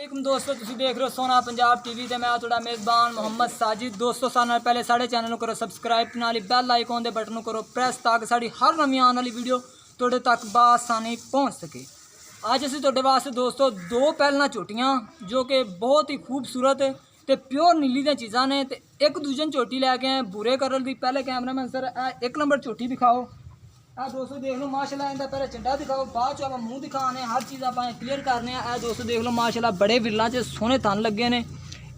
वालेकुम दोस्तों, तुम देख रहे हो सोना पंजाब टीवी ते मैं थोड़ा मेज़बान मोहम्मद साजिद। दोस्तों सारे नाल पहले साढ़े चैनल करो सबसक्राइब, नाल बैल आइकॉन दे बटन करो प्रेस ताकि साड़ी हर नवी आने वाली वीडियो तुहाडे तक बासानी पहुँच सके। अज असीं तुहाडे वास्ते दोस्तों दो पैलना झोटियां जो कि बहुत ही खूबसूरत ते प्योर नीली दी चीज़ां ने ते एक दूजे झोटी लैके आए भूरे कलर दी। पहले कैमरामैन सर एक नंबर झोटी दिखाओ। दोस्तों देख लो माशाल्लाह, इनका पहले चंडा दिखाओ, बाद चो आप मुँह दिखाने हर चीज़ आप क्लीयर करने। दोस्तों देख लो माशाल्लाह बड़े विल्लां च सोहने थन लगे ने।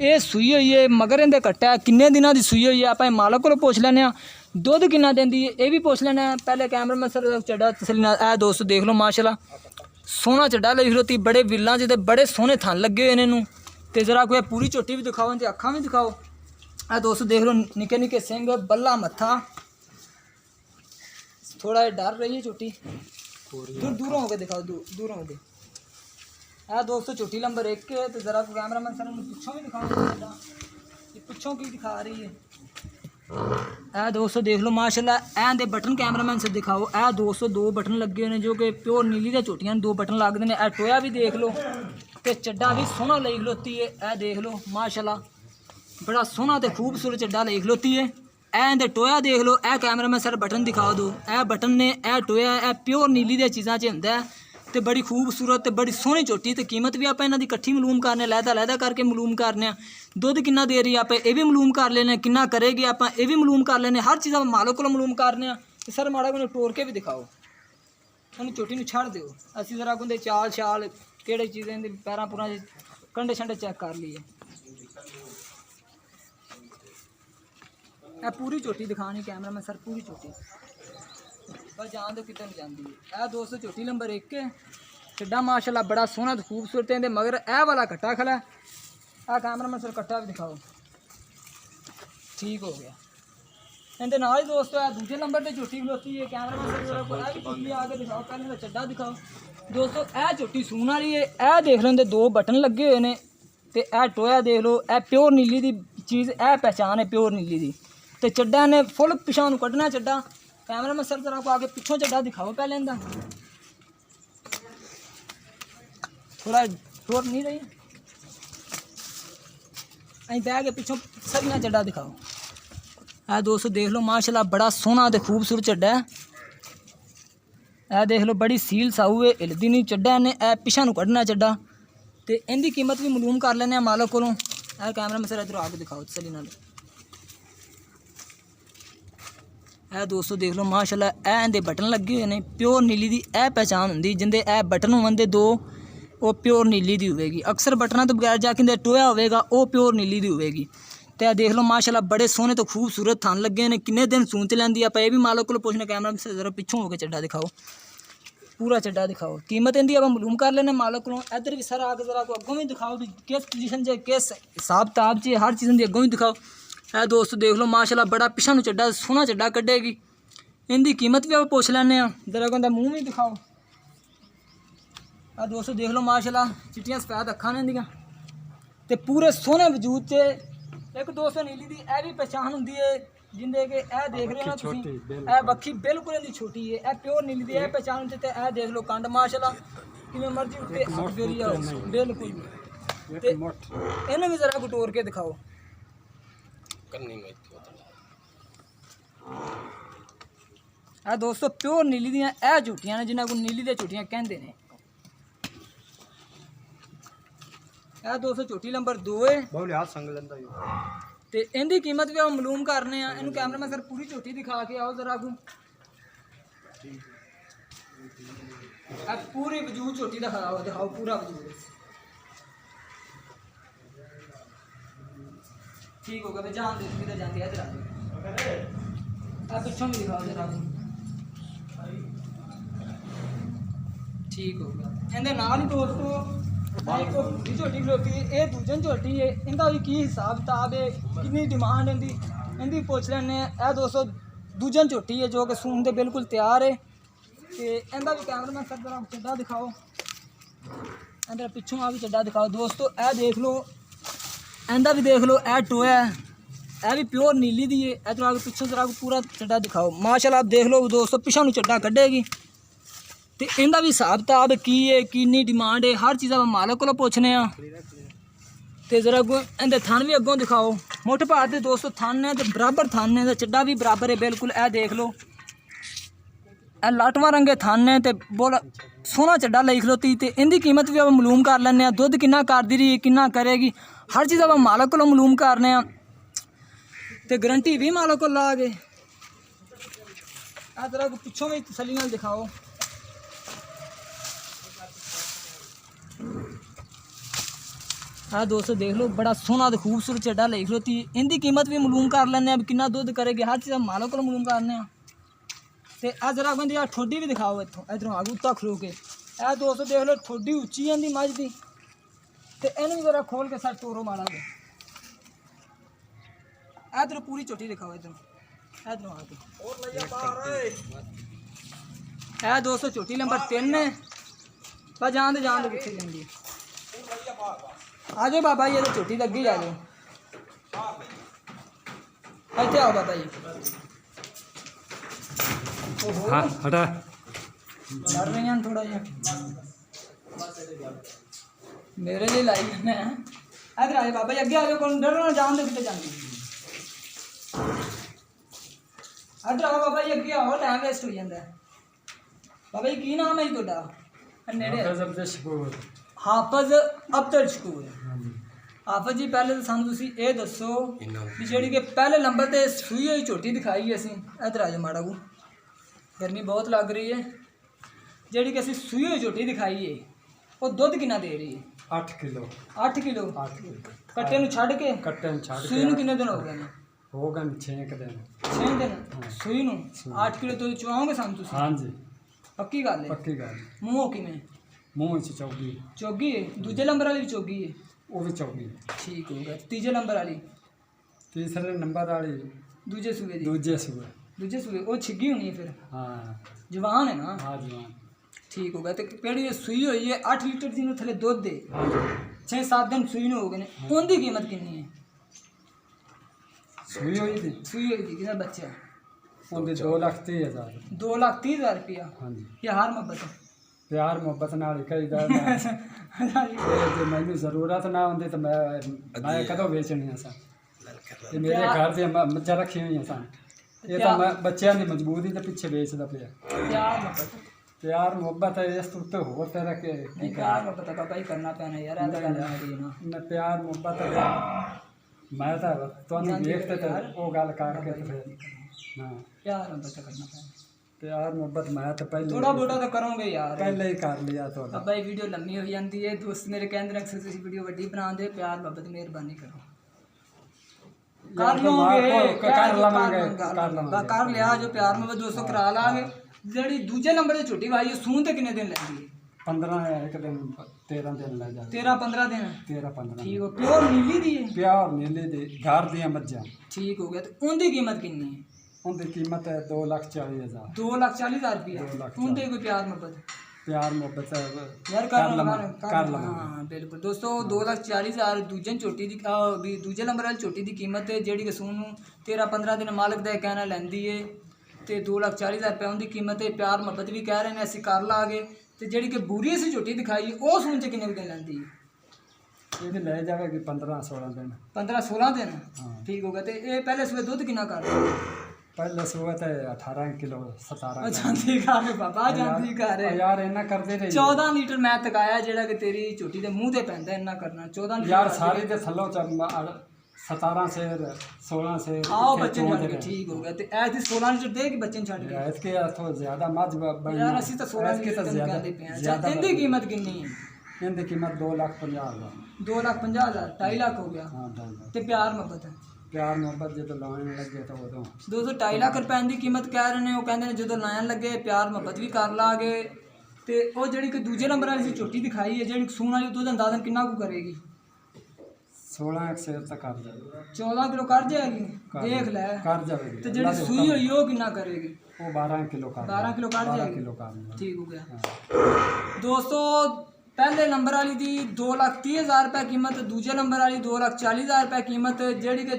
ये सूई हुई है मगर इनके कट्टा है किन्ने दिनों की सूई हुई है। आप मालक को पुछ लैने दुध किन्ना देंदी है ये भी पुछ लैने। पहले कैमरा में सर चड्डा तसली दोस्तों देख लो माशाल्लाह सोहना चड्डा लगी खलोती बड़े विल्लां च बड़े सोहने थन लगे हुए इन्हों। तो जरा कोई पूरी झोटी भी दिखाओ, इनकी अखां भी दिखाओ। दोस्तों देख लो निके निके सिंग बल्ला मत्था, थोड़ा डर रही है झोटी। दूरों होकर दिखाओ, दूरों होकर। दोस्तों झोटी नंबर 1 है। तो जरा कैमरामैन सर पिछों भी दिखाओ, ये पिछों की दिखा रही है। दोस्तों देख लो माशाल्लाह दे बटन कैमरामैन से दिखाओ। दोस्तों दो बटन लगे हुए जो कि प्योर नीली दी झोटियां, दो बटन लगते हैं। टोया भी देख लो तो चड्डा भी सोहना लगी खलोती है। देख लो माशाल्लाह बड़ा सोहना तो खूबसूरत चड्डा लगी खलोती है। दे टोया देख लो। कैमरा में सर बटन दिखा दो। बटन ने टोया प्योर नीली दी चीज़ां च होंदा है तो बड़ी खूबसूरत तो बड़ी सोहनी झोटी। तो कीमत भी आप इन्हां दी इकट्ठी मालूम करने, लैदा करके मालूम करने। दुध किन्ना दे रही आप ये भी मालूम कर लेने, किन्ना करेगी आप ये भी मालूम कर लेने। हर चीज़ आप मालक को मालूम करने। सर माड़ा को टोर के भी दिखाओ, उन्हें झोटी में छड़ दो। असीं जरा उनके चाल शाल किहड़ी चीज़ें पैरां पुरां कंडे शंडे चेक कर लीए। पूरी झोटी दिखानी कैमरा में सर, पूरी झोटी बस जान दो कितने नहीं जाती है। दोस्तों झोटी नंबर 1 है। चड्डा माशाल्लाह बड़ा सोहना खूबसूरत है मगर वाला कट्टा खला। कैमरा में सर कट्टा भी दिखाओ, ठीक हो गया। इनके नाल ही दोस्तों दूसरे नंबर पर झोटी खलोती है। कैमरा में सर झोटी आगे दिखाओ, पहले चड्डा दिखाओ। दोस्तों झोटी सून वाली है। देख लो इनके 2 बटन लगे हुए हैं तो टोया देख लो। प्योर नीली दी चीज़ पहचान है प्योर नीली दी। तो चड्डा ने फुल पिछा कढ़ना चड्डा। कैमरा में सर तरह को आगे पिछों चड्डा दिखाओ पहले इनका थोड़ा शोर नहीं रही। बह के पिछों सरिया चड्डा दिखाओ। दोस्तों देख लो माशाल्लाह बड़ा सोहना तो खूबसूरत चड्डा है। देख लो बड़ी सील साऊ है, हिलदी नहीं चड्डा ने पिछा कढ़ना चड्डा। तो इनकी कीमत भी मालूम कर लेने मालक को। कैमरा में सर इधर आगे दिखाओ तसली नाल। दोस्तों देख लो माशाल्लाह दे बटन लगे हुए हैं प्योर नीली दी। पहचान होंगी जिंदे बटन होंगे 2 वो प्योर नीली दी होगी। अक्सर बटना तो बगैर जाके टोया होगा वो प्योर नीली दी होगी। तो देख लो माशाल्लाह बड़े सोहने तो खूबसूरत थन लगे ने। किन्ने दिन सून च लैंदी आप ये भी मालक को पुछने। कैमरा में जरा पिछों होकर चड्डा दिखाओ, पूरा चड्डा दिखाओ। कीमत इनकी आप मालूम कर लेने मालक को। इधर भी सर आके जरा को अगों भी दिखाओ भी किस पोजीशन च किस हिसाब किताब च हर चीज़ की अगों भी दिखाओ। दोस्तों देख लो माशाल्लाह बड़ा पिछा चड्डा सोहना चड्डा कढ़ेगी। इनकी कीमत भी आप पुछ लैने। जरा को मूँह भी दिखाओ। दोस्तों देख लो माशाल्लाह चिट्टियां सफेद अखां ने इंदियां ते पूरे सोहने वजूद च। एक दोस्तों नीली दी भी पहचान होंगी है जिंदे के देख रहे हो ना तुसीं बक्खी बिल्कुल इनकी छोटी है। प्योर नीली दी पहचान होंगी। तो देख लो कंड माशाल्लाह किवें मर्जी उत्ते फेरी आओ बिल्कुल। इन्हें भी जरा टोर के दिखाओ। दोस्तों प्योर नीली दियां झोटियां ने जिन्होंने को नीली दी झोटियां कहते हैं। दोस्तों झोटी नंबर 2 है। तो इनकी कीमत भी आप मालूम करने। इन कैमरा में सर पूरी झोटी दिखा के आओ जरा को। पूरी वजूद झोटी दिखाओ, दिखाओ पूरा वजूद। ठीक हो गया जान दे किधर जाती है। इधर पिछों भी दिखाओ जरा को, ठीक हो गया। इनके नाल ही दोस्तों एक झोटी खलोती है, ये दूजन झोटी है। इनका भी की हिसाब किताब है, कितनी डिमांड इनकी पुछ लैने। दोस्तों दूजन झोटी है जो कि सून दे बिल्कुल तैयार है। तो इनका भी कैमरा में सर चड्डा दिखाओ। इधर पिछों आ भी चड्डा दिखाओ। दोस्तों देख लो इनका भी देख लो टोया है भी प्योर नीली दी है। इधर आगे पिछों जरा पूरा चड्डा दिखाओ। माशाल्लाह आप देख लो दोस्तों पिछा चड्डा कढ़ेगी। तो इनका भी हिसाब किताब की है, कितनी डिमांड है, हर चीज़ आप मालक को पुछने। ਤੇ ਜ਼ਰਾ ਇਹਦੇ ਥਣ ਵੀ ਅੱਗੋਂ ਦਿਖਾਓ। ਮੁੱਠ ਭਾਰ ਦੇ ਦੋਸਤੋ ਥਣ ਨੇ ਤੇ ਬਰਾਬਰ ਥਣ ਨੇ ਤੇ ਚੱਡਾ ਵੀ ਬਰਾਬਰ ਹੈ ਬਿਲਕੁਲ। ਇਹ ਦੇਖ ਲਓ, ਇਹ ਲਾਟਵਾਂ ਰੰਗੇ ਥਣ ਨੇ ਤੇ ਬੋਲ ਸੋਹਣਾ ਚੱਡਾ ਲਿਖ ਲਓ ਤੀ। ਤੇ ਇਹਦੀ ਕੀਮਤ ਵੀ ਆਪਾਂ ਮਾਲੂਮ ਕਰ ਲੈਂਦੇ ਹਾਂ। ਦੁੱਧ ਕਿੰਨਾ ਕਰਦੀ ਰਹੀ, ਕਿੰਨਾ ਕਰੇਗੀ, ਹਰ ਚੀਜ਼ ਆਪਾਂ ਮਾਲਕ ਕੋਲੋਂ ਮਾਲੂਮ ਕਰਨੇ ਆ ਤੇ ਗਰੰਟੀ ਵੀ ਮਾਲਕ ਕੋਲ ਲਾ ਕੇ। ਆ ਜ਼ਰਾ ਪਿੱਛੋਂ ਵੀ ਤਸੱਲੀ ਨਾਲ ਦਿਖਾਓ। हाँ दोस्तों देख लो, बड़ा सोहना तो खूबसूरत चड्डा लिख लो ती। इनकी कीमत भी मालूम कर लें कितना दुध करेगी, हर चीज़ मालों को मालूम करने। तो आ जरा कहते यार ठोडी भी दिखाओ इतों इधरों आगू उत्ता खलो के। ए दोस्तों देख लो ठोडी उच्ची आँदी मझ की। तो इन्हें भी जरा खोल के सर तोरो माड़ा के। इधरों पूरी चोटी दिखाओ, इधरों इधरों आके। ए दोस्तों चोटी नंबर 3 है। पर जान दे कितने जाएंगी। आ जाओ बाबा जी, ये तो चोटी लग गई। आ जाओ इतने आओ बाबा जी। हाँ हटा डर रही हैं थोड़ा जा मेरे लिए लाई है। इधर आ जाओ बाबा जी, अगे आ जाओ, कौन डर ना जान दे कितने जाएंगी। इधर आओ बाबा जी, अगे आओ, टाइम वेस्ट हो जाता है। बाबा जी की नाम है जी ਤੁਹਾਡਾ? नेड़े हाफज अब्दुल शकूर। हाफज जी पहले तो सानू तुसी ये दसो भी जिहड़ी कि पहले नंबर ते सूई हुई झोटी दिखाई असी। इधर आ जाओ माड़ा को, गर्मी बहुत लग रही है। जिहड़ी कि असी सूई हुई झोटी दिखाई है वो दुध कितना दे रही है? 8 किलो। 8 किलो कट्टे नूं छड्ड के? कट्टे नूं छड्ड के सूई नूं कितने दिन हो गए ने? हो गए 6 दिन। 6 दिन सूई नूं 8 किलो तो चुवाओगे सानू तुसी? हाँ जी पक्की गल है? पक्की गल। मूंहों किवें? मूँह च चौगी। चौगी है? दूजे नंबर वाली भी चौगी है? वो भी चौगी। ठीक हो गया। तीजे नंबर वाली? तीसरे नंबर वाली दूजे सूबे दी? दूजे सूबे। दूजे सूबे वो छिगी होनी है फिर? हाँ जवान है ना? हाँ जवान। ठीक हो गया। तो पेड़ी सूई हुई है 8 लीटर दिन थले दुध दे 6-7 दिन सूई हो गए ने। उनकी कीमत कितनी है? सूई हुई थी? सूई हुई थी कितना बच्चा? उनके 2,30,000। 2,30,000 रुपया? हाँ जी। ये हार मोहब्बत प्यार मुहब्बत नाल कई जो मैनू जरूरत ना होंदी तो मैं कदों बेचनी सन। ये मेरे घर से मच्छा रखी हुई सन। ये तो मैं बच्चों की मजबूरी के पिछे बेचता पे। प्यार मुहब्बत है इस तो होर तरह के प्यार मुहब्बत का भाई करना पैना यार। ना प्यार मुहब्बत मैं तो देखते थे वो गल करके प्यार मुहब्बत करना पैना। प्यार मुहब्बत मैं तो पहले थोड़ा बोटा तो करोगे यार, पहले ही कर लिया तो। अब भाई वीडियो लंबी हो जाती है। दोस्त मेरे कहते अक्सर तुम वीडियो वड्डी बना दे। प्यार मुहब्बत मेहरबानी करो कर लोगे कर लिया जो प्यार मुहब्बत दोस्तों करा लागे। जी दूजे नंबर से छुट्टी भाई सून तो कितने दिन लगी है? 15 एक दिन 13 दिन लग जाते। 13-15 दिन? 13-15। ठीक हो। प्योर नीली दी है? प्योर नीली दी घर दी मज्झां। ठीक हो गया। तो उनकी कीमत कितनी है? उनकी कीमत है 2,40,000। 2,40,000 रुपया? उनके कोई प्यार मुहब्बत? प्यार मुहब्बत यार कर लवां। हाँ बिल्कुल दोस्तों 2,40,000 दूजे चोटी दी दूजे नंबर वाली चोटी की कीमत है जी कि सून 13-15 दिन मालक का कहना लैंदी है। तो 2,40,000 रुपया उनकी कीमत है। प्यार मुहब्बत भी कह रहे हैं असी कर लागे। तो जी कि बुरी असी झोटी दिखाई वो सून च किन्ने दिन लैंदी है? ये ले जाएगी 15-16 दिन। 15-16 दिन? हाँ। ठीक हो गया। तो ये पहले सुबह दुध कितना कर पहले सुबह तो 18 किलो 17 जानती घर बाबा जानती घर यार इन्ना करते रहे। 14 लीटर मैं तकाया जेड़ा कि तेरी झोटी के मूँह से पैंदा इन्ना करना 14 लीटर यार सारी दे थल्लों 17 से 16 से आओ बच्चे छड़ के। ठीक हो गया। तो ऐसी 16 लीटर दे कि बच्चे छड़ के? इसके तो ज़्यादा मज यार असि तो 16 लीटर कहते पे। अच्छा इनकी कीमत कितनी है? इनकी कीमत 2,50,000। 2,50,000 2.5 लाख हो गया। हाँ 2.5 लाख। तो प्यार मुहब्बत है? प्यार मुहब्बत जो लाने लगे तो वो 2.5 लाख रुपए की कीमत कह रहे हैं। वो कहते हैं जो लाइन लगे प्यार मुहब्बत भी कर लागे। तो वो जी कि दूजे नंबर वाली झोटी दिखाई है जी सून वाली दुध अंदाजन कितना को करेगी? 16 सेर तक कर जाएगी। 14 किलो कर जाएगी? देख ले कर जाएगी। तो जी सूई हुई वो कितना करेगी? वो 12 किलो कर 12 किलो कर जाएगी। किलो कर। ठीक हो गया। दोस्तों पहले नंबर वाली दी 2,30,000 रुपये कीमत, दूजे नंबर वाली 2,40,000 रुपये कीमत, जी कि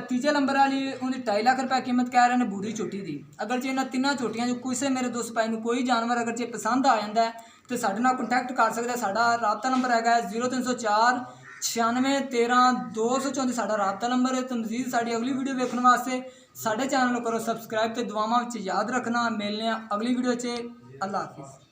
तीजे नंबर वाली उनकी 2.5 लाख रुपये कीमत कह रहे हैं बूरी झोटी की। अगर जे इन्होंने तीनों झोटियां जो किसी मेरे दोस्त भाई कोई जानवर अगर जे पसंद आ जाता है तो साढ़े नाल कंटैक्ट कर सकते। साडा राबता नंबर है 0304 9613 ਸਾਡਾ ਰਾਬਤਾ ਨੰਬਰ ਹੈ। ਤੇ ਮਜ਼ੀਦ ਸਾਡੀ ਅਗਲੀ ਵੀਡੀਓ ਵੇਖਣ ਵਾਸਤੇ ਸਾਡੇ ਚੈਨਲ ਨੂੰ ਕਰੋ ਸਬਸਕ੍ਰਾਈਬ ਤੇ ਦੁਆਵਾਂ ਵਿੱਚ ਯਾਦ ਰੱਖਣਾ। ਮਿਲਨੇ ਆ ਅਗਲੀ ਵੀਡੀਓ 'ਚ। ਅੱਲਾ ਹਾਫਿਜ਼।